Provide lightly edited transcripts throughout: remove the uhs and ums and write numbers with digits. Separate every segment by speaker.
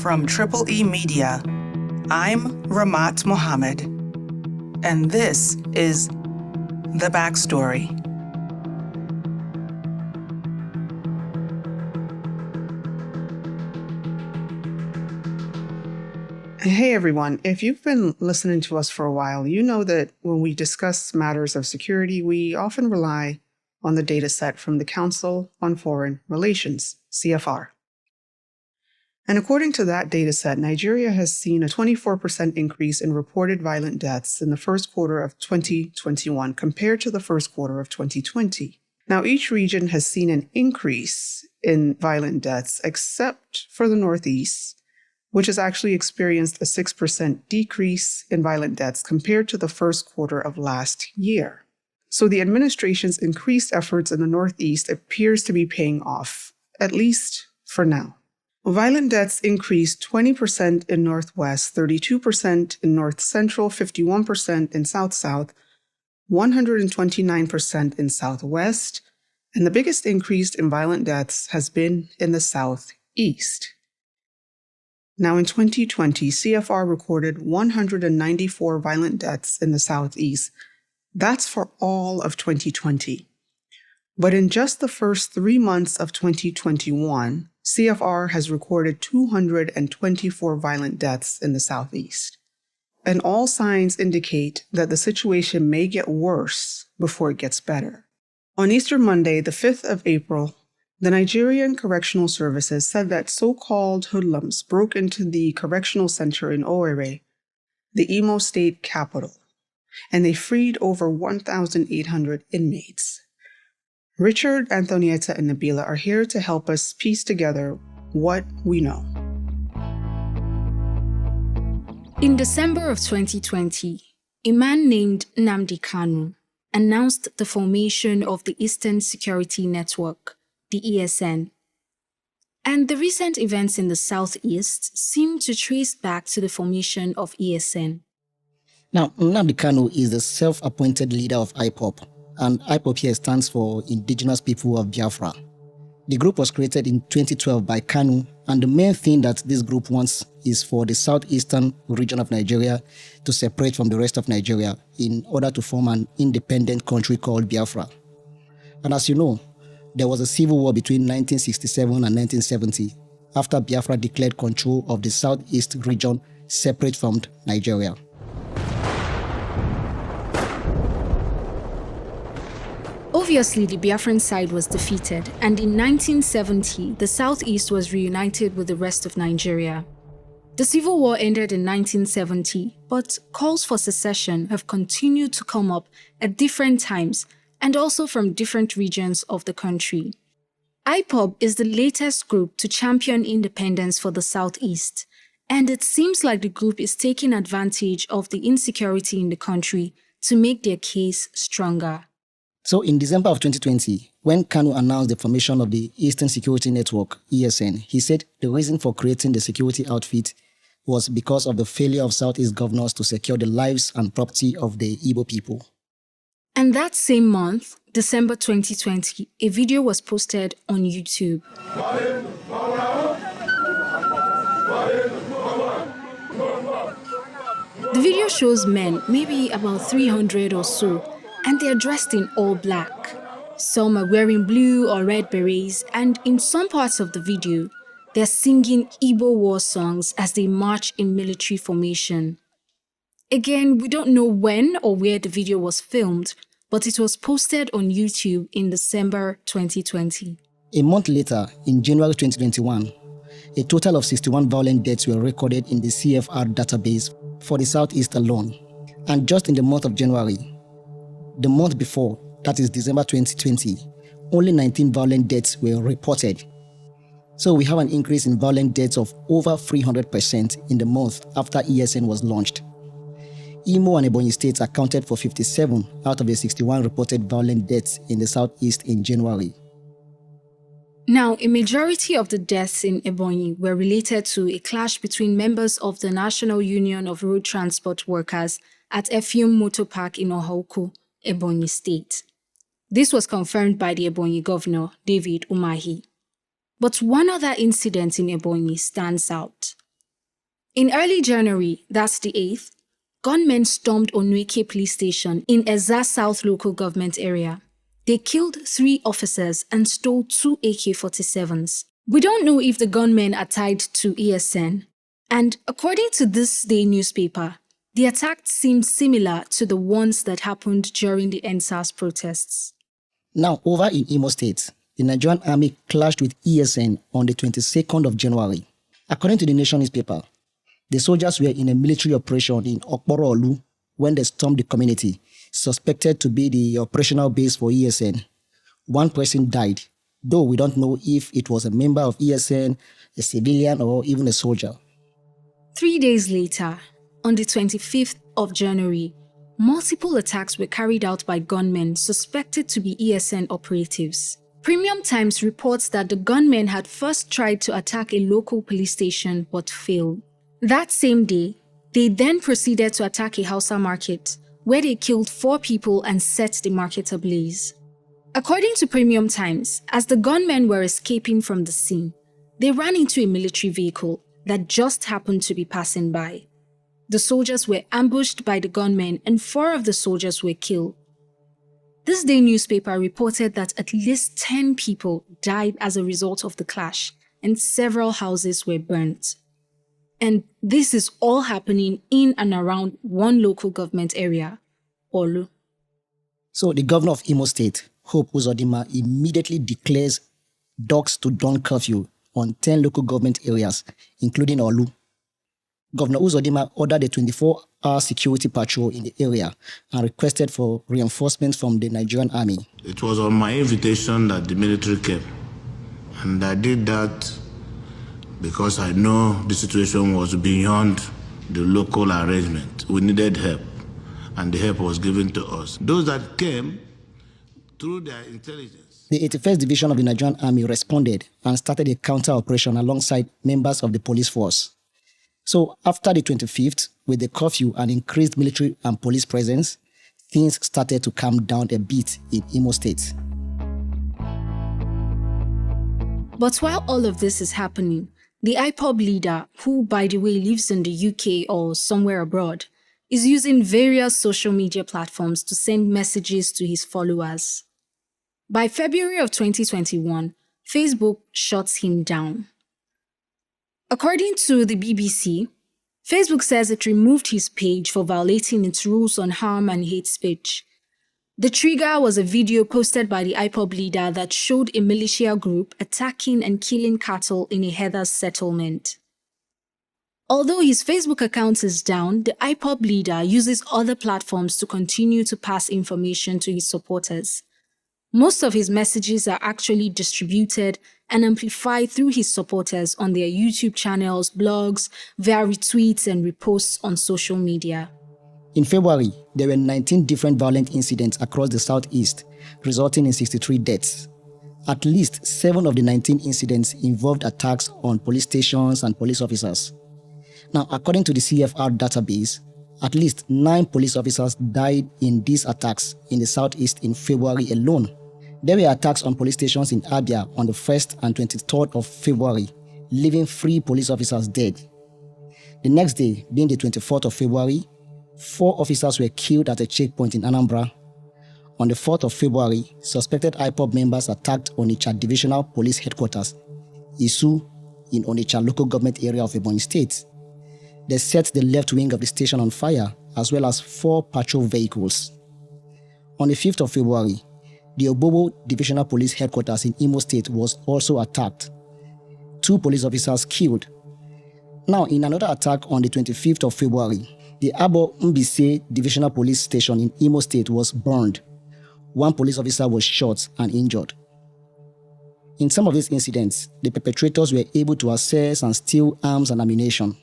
Speaker 1: From Triple E Media, I'm Ramat Mohammed, and this is The Backstory. Hey everyone, if you've been listening to us for a while, you know that when we discuss matters of security, we often rely on the data set from the Council on Foreign Relations, CFR. And according to that data set, Nigeria has seen a 24% increase in reported violent deaths in the first quarter of 2021 compared to the first quarter of 2020. Now, each region has seen an increase in violent deaths except for the Northeast, which has actually experienced a 6% decrease in violent deaths compared to the first quarter of last year. So the administration's increased efforts in the Northeast appears to be paying off, at least for now. Violent deaths increased 20% in Northwest, 32% in North Central, 51% in South-South, 129% in Southwest, and the biggest increase in violent deaths has been in the Southeast. Now in 2020, CFR recorded 194 violent deaths in the Southeast. That's for all of 2020. But in just the first 3 months of 2021, CFR has recorded 224 violent deaths in the Southeast. And all signs indicate that the situation may get worse before it gets better. On Easter Monday, the 5th of April, the Nigerian Correctional Services said that so-called hoodlums broke into the correctional center in Owerri, the Imo State capital, and they freed over 1,800 inmates. Richard, Anthonieta, and Nabilah are here to help us piece together what we know.
Speaker 2: In December of 2020, a man named Nnamdi Kanu announced the formation of the Eastern Security Network, the ESN. And the recent events in the Southeast seem to trace back to the formation of ESN.
Speaker 3: Now, Nnamdi Kanu is the self-appointed leader of IPOB, and IPOB here stands for Indigenous People of Biafra. The group was created in 2012 by Kanu, and the main thing that this group wants is for the southeastern region of Nigeria to separate from the rest of Nigeria in order to form an independent country called Biafra. And as you know, there was a civil war between 1967 and 1970 after Biafra declared control of the southeast region separate from Nigeria.
Speaker 2: Obviously, the Biafran side was defeated, and in 1970, the Southeast was reunited with the rest of Nigeria. The civil war ended in 1970, but calls for secession have continued to come up at different times and also from different regions of the country. IPOB is the latest group to champion independence for the Southeast, and it seems like the group is taking advantage of the insecurity in the country to make their case stronger.
Speaker 3: So in December of 2020, when Kanu announced the formation of the Eastern Security Network, ESN, he said the reason for creating the security outfit was because of the failure of Southeast governors to secure the lives and property of the Igbo people.
Speaker 2: And that same month, December 2020, a video was posted on YouTube. The video shows men, maybe about 300 or so, and they are dressed in all black. Some are wearing blue or red berets, and in some parts of the video, they're singing Igbo war songs as they march in military formation. Again, we don't know when or where the video was filmed, but it was posted on YouTube in December 2020.
Speaker 3: A month later, in January 2021, a total of 61 violent deaths were recorded in the CFR database for the Southeast alone. And just in the month of January, the month before, that is December 2020, only 19 violent deaths were reported. So we have an increase in violent deaths of over 300% in the month after ESN was launched. Imo and Ebonyi states accounted for 57 out of the 61 reported violent deaths in the Southeast in January.
Speaker 2: Now, a majority of the deaths in Ebonyi were related to a clash between members of the National Union of Road Transport Workers at Effium Motor Park in Ohauku, Ebonyi State. This was confirmed by the Ebonyi governor, David Umahi. But one other incident in Ebonyi stands out. In early January, that's the 8th, gunmen stormed Onweke police station in Ezza South local government area. They killed 3 officers and stole 2 AK-47s. We don't know if the gunmen are tied to ESN, and according to this day newspaper, the attacks seem similar to the ones that happened during the NSAS protests.
Speaker 3: Now, over in Imo State, the Nigerian army clashed with ESN on the 22nd of January. According to the Nation newspaper, the soldiers were in a military operation in Okporo-Olu when they stormed the community, suspected to be the operational base for ESN. 1 person died, though we don't know if it was a member of ESN, a civilian, or even a soldier.
Speaker 2: 3 days later, on the 25th of January, multiple attacks were carried out by gunmen suspected to be ESN operatives. Premium Times reports that the gunmen had first tried to attack a local police station but failed. That same day, they then proceeded to attack a Hausa market, where they killed 4 people and set the market ablaze. According to Premium Times, as the gunmen were escaping from the scene, they ran into a military vehicle that just happened to be passing by. The soldiers were ambushed by the gunmen and 4 of the soldiers were killed. This day newspaper reported that at least 10 people died as a result of the clash and several houses were burnt. And this is all happening in and around one local government area, Olu.
Speaker 3: So the governor of Imo State, Hope Uzodinma, immediately declares dusk to dawn curfew on 10 local government areas, including Olu. Governor Uzodinma ordered a 24-hour security patrol in the area and requested for reinforcements from the Nigerian army.
Speaker 4: It was on my invitation that the military came, and I did that because I know the situation was beyond the local arrangement. We needed help, and the help was given to us. Those that came through their intelligence.
Speaker 3: The 81st Division of the Nigerian Army responded and started a counter-operation alongside members of the police force. So after the 25th, with the curfew and increased military and police presence, things started to calm down a bit in Imo State.
Speaker 2: But while all of this is happening, the IPOB leader, who by the way lives in the UK or somewhere abroad, is using various social media platforms to send messages to his followers. By February of 2021, Facebook shuts him down. According to the BBC, Facebook says it removed his page for violating its rules on harm and hate speech. The trigger was a video posted by the IPOB leader that showed a militia group attacking and killing cattle in a Heathers settlement. Although his Facebook account is down, the IPOB leader uses other platforms to continue to pass information to his supporters. Most of his messages are actually distributed and amplified through his supporters on their YouTube channels, blogs, via retweets and reposts on social media.
Speaker 3: In February, there were 19 different violent incidents across the southeast, resulting in 63 deaths. At least 7 of the 19 incidents involved attacks on police stations and police officers. Now, according to the CFR database, at least 9 police officers died in these attacks in the southeast in February alone. There were attacks on police stations in Abia on the 1st and 23rd of February, leaving 3 police officers dead. The next day, being the 24th of February, 4 officers were killed at a checkpoint in Anambra. On the 4th of February, suspected IPOB members attacked Onitsha Divisional Police Headquarters, Isu, in Onitsha local government area of Ebonyi State. They set the left wing of the station on fire, as well as 4 patrol vehicles. On the 5th of February, the Obobo Divisional Police Headquarters in Imo State was also attacked. 2 police officers killed. Now, in another attack on the 25th of February, the Abo Mbise Divisional Police Station in Imo State was burned. 1 police officer was shot and injured. In some of these incidents, the perpetrators were able to access and steal arms and ammunition.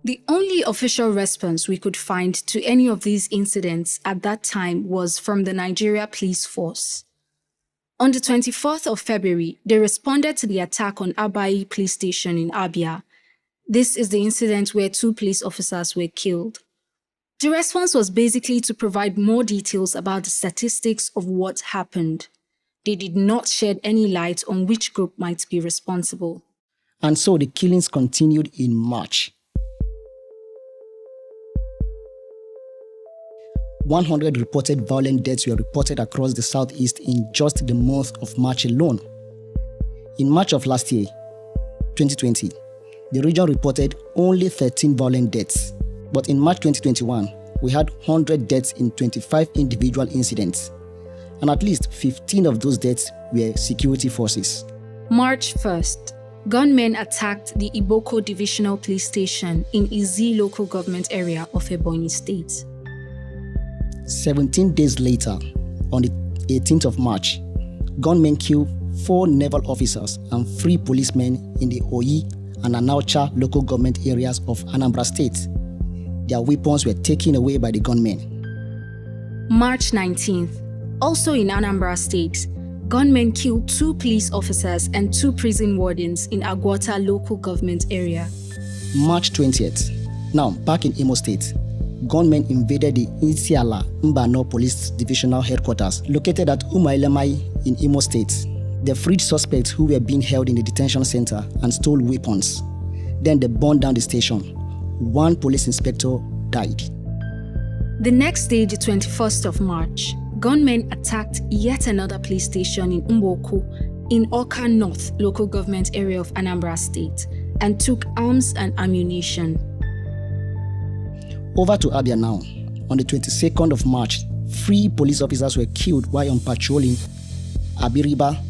Speaker 2: The only official response we could find to any of these incidents at that time was from the Nigeria Police Force. On the 24th of February, they responded to the attack on Abai Police Station in Abia. This is the incident where 2 police officers were killed. The response was basically to provide more details about the statistics of what happened. They did not shed any light on which group might be responsible.
Speaker 3: And so the killings continued in March. 100 reported violent deaths were reported across the southeast in just the month of March alone. In March of last year, 2020, the region reported only 13 violent deaths. But in March 2021, we had 100 deaths in 25 individual incidents. And at least 15 of those deaths were security forces.
Speaker 2: March 1st, gunmen attacked the Iboko Divisional Police Station in Izi local government area of Ebonyi State.
Speaker 3: 17 days later, on the 18th of March, gunmen killed 4 naval officers and 3 policemen in the Oyi and Anaucha local government areas of Anambra State. Their weapons were taken away by the gunmen.
Speaker 2: March 19th, also in Anambra State, gunmen killed 2 police officers and 2 prison wardens in Agwata local government area.
Speaker 3: March 20th, now back in Imo State, gunmen invaded the Isiala Mbano Police Divisional Headquarters located at Umailemai in Imo State. They freed suspects who were being held in the detention center and stole weapons. Then they burned down the station. 1 police inspector died.
Speaker 2: The next day, the 21st of March, gunmen attacked yet another police station in Umboku in Oka North local government area of Anambra State and took arms and ammunition.
Speaker 3: Over to Abia now. On the 22nd of March, 3 police officers were killed while on patrol in Abiriba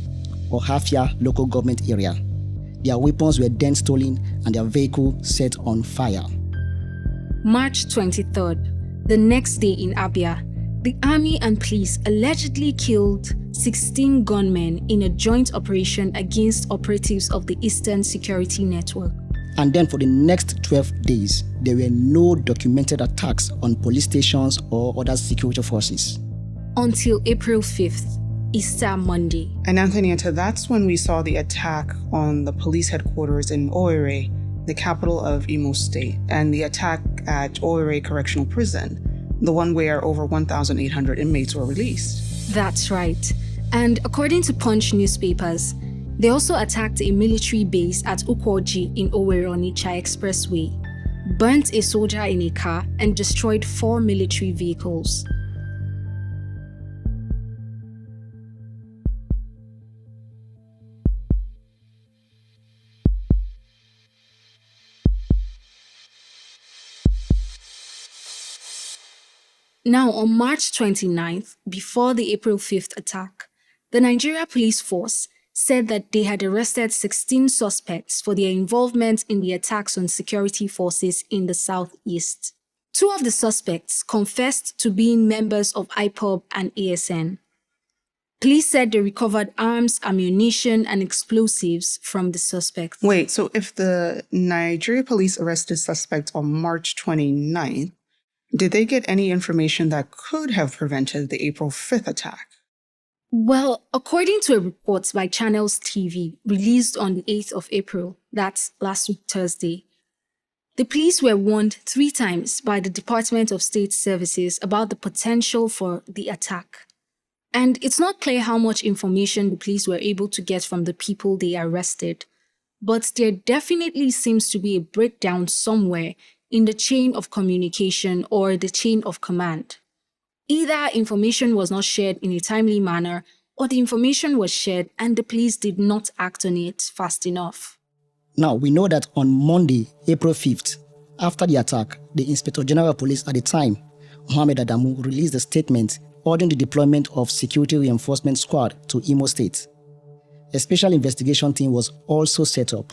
Speaker 3: or Hafia local government area. Their weapons were then stolen and their vehicle set on fire.
Speaker 2: March 23rd, the next day in Abia, the army and police allegedly killed 16 gunmen in a joint operation against operatives of the Eastern Security Network.
Speaker 3: And then for the next 12 days, there were no documented attacks on police stations or other security forces.
Speaker 2: Until April 5th, Easter Monday.
Speaker 1: And Anthonieta, that's when we saw the attack on the police headquarters in Owerri, the capital of Imo State, and the attack at Owerri Correctional Prison, the one where over 1,800 inmates were released.
Speaker 2: That's right. And according to Punch newspapers, they also attacked a military base at Ukwoji in Owerri Onitsha Expressway, burnt a soldier in a car, and destroyed 4 military vehicles. Now, on March 29th, before the April 5th attack, the Nigeria Police Force said that they had arrested 16 suspects for their involvement in the attacks on security forces in the southeast. 2 of the suspects confessed to being members of IPOB and ASN. Police said they recovered arms, ammunition, and explosives from the suspects.
Speaker 1: Wait, so if the Nigeria police arrested suspects on March 29th, did they get any information that could have prevented the April 5th attack?
Speaker 2: Well, according to a report by Channels TV released on the 8th of April, that's last week Thursday, the police were warned 3 times by the Department of State Services about the potential for the attack. And it's not clear how much information the police were able to get from the people they arrested, but there definitely seems to be a breakdown somewhere in the chain of communication or the chain of command. Either information was not shared in a timely manner, or the information was shared and the police did not act on it fast enough.
Speaker 3: Now, we know that on Monday, April 5th, after the attack, the Inspector General of Police at the time, Mohammed Adamu, released a statement ordering the deployment of Security Reinforcement Squad to Imo State. A special investigation team was also set up,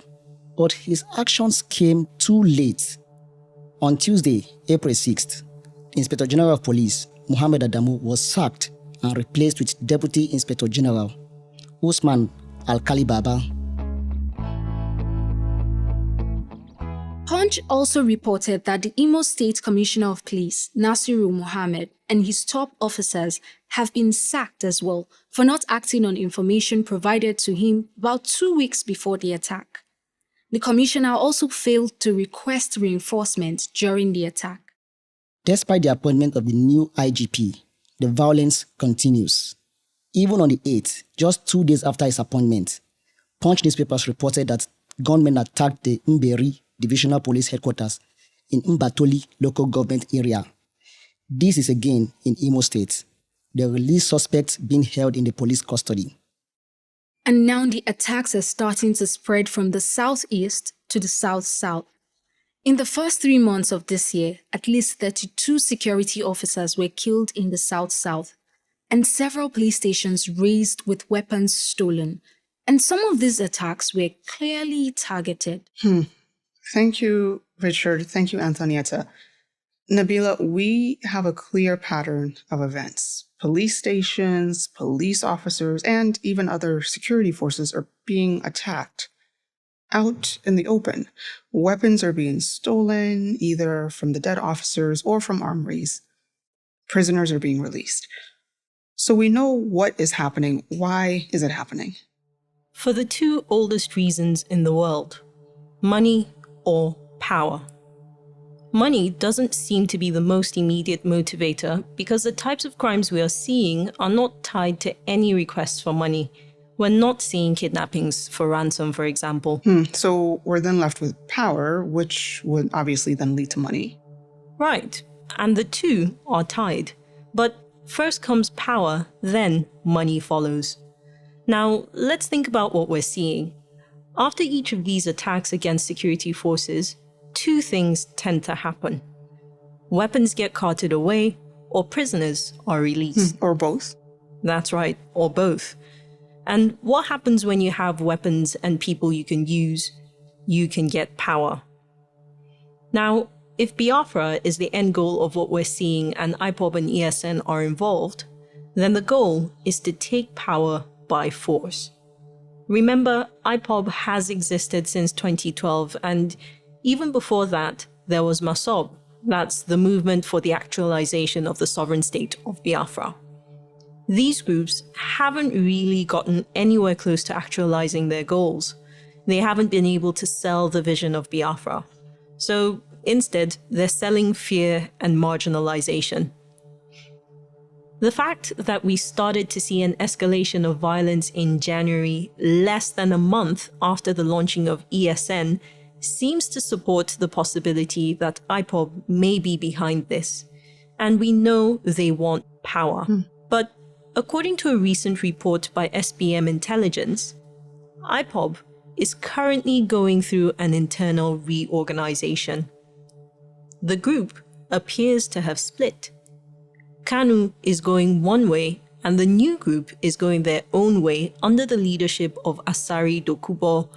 Speaker 3: but his actions came too late. On Tuesday, April 6th, the Inspector General of Police, Mohammed Adamu, was sacked and replaced with Deputy Inspector General Usman Alkali Baba.
Speaker 2: Punch also reported that the Imo State Commissioner of Police, Nasiru Mohammed, and his top officers have been sacked as well for not acting on information provided to him about 2 weeks before the attack. The commissioner also failed to request reinforcement during the attack.
Speaker 3: Despite the appointment of the new IGP, the violence continues. Even on the 8th, just 2 days after his appointment, Punch newspapers reported that gunmen attacked the Mberi Divisional Police Headquarters in Mbatoli local government area. This is again in Imo State. The released suspects being held in the police custody.
Speaker 2: And now the attacks are starting to spread from the southeast to the south-south. In the first 3 months of this year, at least 32 security officers were killed in the south-south, and several police stations razed with weapons stolen. And some of these attacks were clearly targeted.
Speaker 1: Thank you, Richard. Thank you, Anthonieta. Nabilah, we have a clear pattern of events. Police stations, police officers, and even other security forces are being attacked out in the open. Weapons are being stolen, either from the dead officers or from armories. Prisoners are being released. So we know what is happening. Why is it happening?
Speaker 5: For the two oldest reasons in the world: money or power. Money doesn't seem to be the most immediate motivator because the types of crimes we are seeing are not tied to any requests for money. We're not seeing kidnappings for ransom, for example.
Speaker 1: So we're then left with power, which would obviously then lead to money.
Speaker 5: Right, and the two are tied. But first comes power, then money follows. Now, let's think about what we're seeing. After each of these attacks against security forces, two things tend to happen. Weapons get carted away, or prisoners are released.
Speaker 1: Or both.
Speaker 5: That's right, or both. And what happens when you have weapons and people you can use? You can get power. Now, if Biafra is the end goal of what we're seeing and IPOB and ESN are involved, then the goal is to take power by force. Remember, IPOB has existed since 2012, and even before that, there was MASOB, that's the Movement for the Actualization of the Sovereign State of Biafra. These groups haven't really gotten anywhere close to actualizing their goals. They haven't been able to sell the vision of Biafra. So instead, they're selling fear and marginalization. The fact that we started to see an escalation of violence in January, less than a month after the launching of ESN, seems to support the possibility that IPOB may be behind this. And we know they want power. But according to a recent report by SBM Intelligence, IPOB is currently going through an internal reorganization. The group appears to have split. KANU is going one way, and the new group is going their own way under the leadership of Asari Dokubo,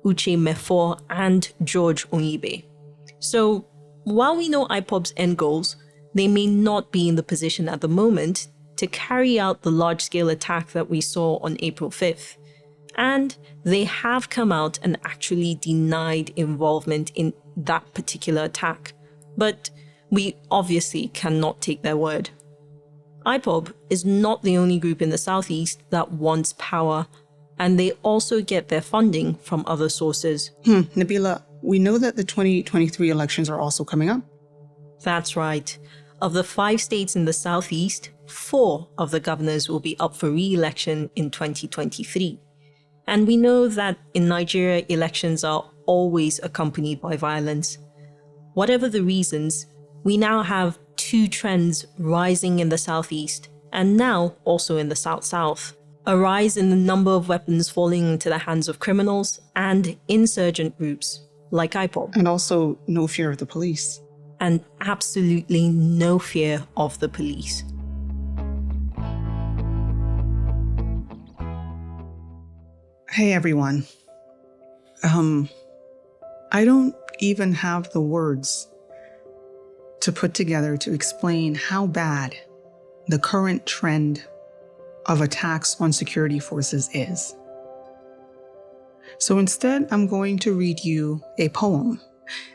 Speaker 5: Uche Mefo, and George Onyibe. So, while we know IPOB's end goals, they may not be in the position at the moment to carry out the large-scale attack that we saw on April 5th. And they have come out and actually denied involvement in that particular attack. But we obviously cannot take their word. IPOB is not the only group in the southeast that wants power, and they also get their funding from other sources.
Speaker 1: Nabilah, we know that the 2023 elections are also coming up.
Speaker 5: That's right. Of the 5 states in the southeast, 4 of the governors will be up for re-election in 2023. And we know that in Nigeria, elections are always accompanied by violence. Whatever the reasons, we now have 2 trends rising in the southeast, and now also in the south-south. A rise in the number of weapons falling into the hands of criminals and insurgent groups like IPOB.
Speaker 1: And also no fear of the police.
Speaker 5: And absolutely no fear of the police.
Speaker 1: Hey everyone. I don't even have the words to put together to explain how bad the current trend of attacks on security forces is. So instead, I'm going to read you a poem.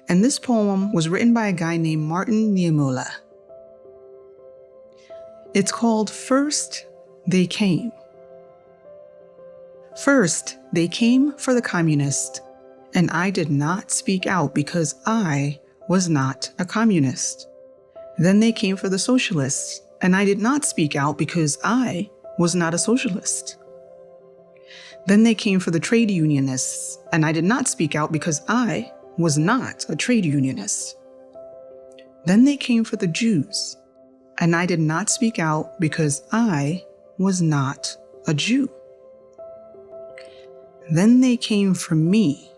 Speaker 1: And this poem was written by a guy named Martin Niemöller. It's called First They Came. First, they came for the communists, and I did not speak out because I was not a communist. Then they came for the socialists, and I did not speak out because I was not a socialist. Then they came for the trade unionists, and I did not speak out because I was not a trade unionist. Then they came for the Jews, And I did not speak out because I was not a Jew. Then they came for me,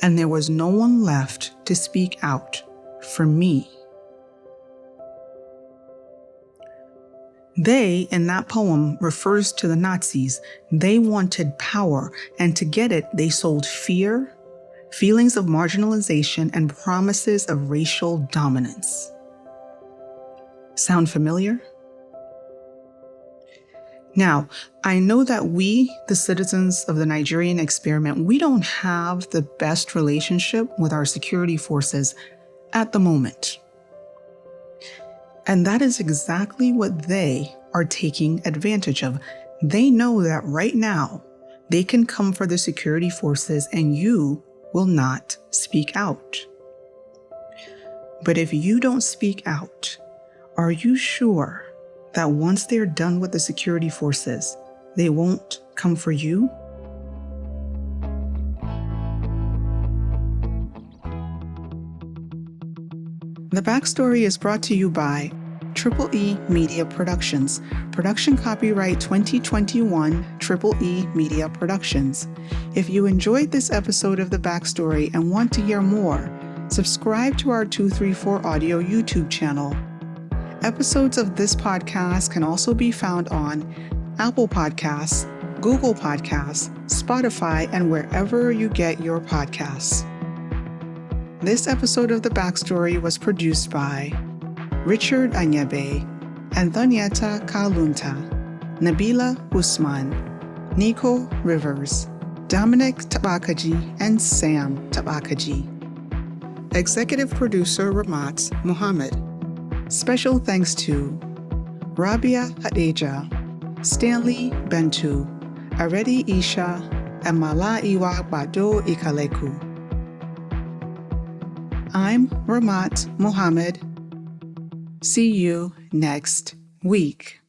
Speaker 1: and there was no one left to speak out for me. They, in that poem, refers to the Nazis. They wanted power, and to get it, they sold fear, feelings of marginalization, and promises of racial dominance. Sound familiar? Now, I know that we, the citizens of the Nigerian experiment, we don't have the best relationship with our security forces at the moment. And that is exactly what they are taking advantage of. They know that right now they can come for the security forces and you will not speak out. But if you don't speak out, are you sure that once they're done with the security forces, they won't come for you? The Backstory is brought to you by E Media Productions. Production copyright 2021 E Media Productions. If you enjoyed this episode of The Backstory and want to hear more, subscribe to our 234 Audio YouTube channel. Episodes of this podcast can also be found on Apple Podcasts, Google Podcasts, Spotify, and wherever you get your podcasts. This episode of The Backstory was produced by Richard Anyebe, Anthonieta Nabilah Usman, Nico Rivers, Dominic Tabakaji, and Sam Tabakaji. Executive Producer Ramat Muhammad. Special thanks to Rabia Hadeja, Stanley Bentu, Aredi Isha, and Malaiwa Bado Ikaleku. I'm Ramat Muhammad. See you next week.